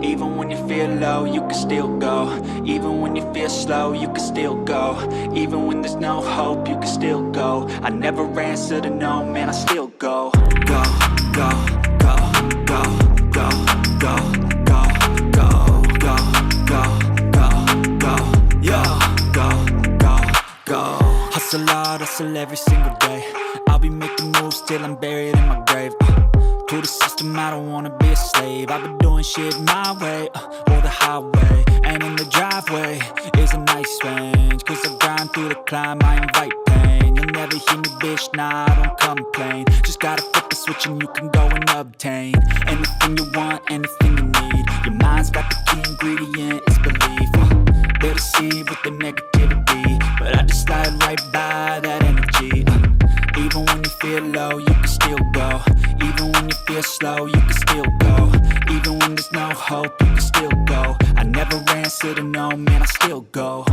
Even when you feel low, you can still go. Even when you feel slow, you can still go. Even when there's no hope, you can still go. I never answer to no, man, I still go. Go, go, go, go, go, go, go, go, go, go, go, go, yo, go, go, go. Hustle hard, hustle every single day. I'll be making moves till I'm buried in my grave. To the system, I don't wanna be a slave. I've been doing shit my way, or the highway. And in the driveway is a nice range, cause I grind through the climb, I invite pain. You'll never hear me, bitch, nah, I don't complain. Just gotta flip the switch and you can go and obtain anything you want, anything you need. Your mind's got the key ingredient, it's belief. They'll deceive with the negativity, but I just slide right by that energy. Even when you feel low, you can still go. Even when you feel slow, you can still go. Even when there's no hope, you can still go. I never answer to no, man, I still go.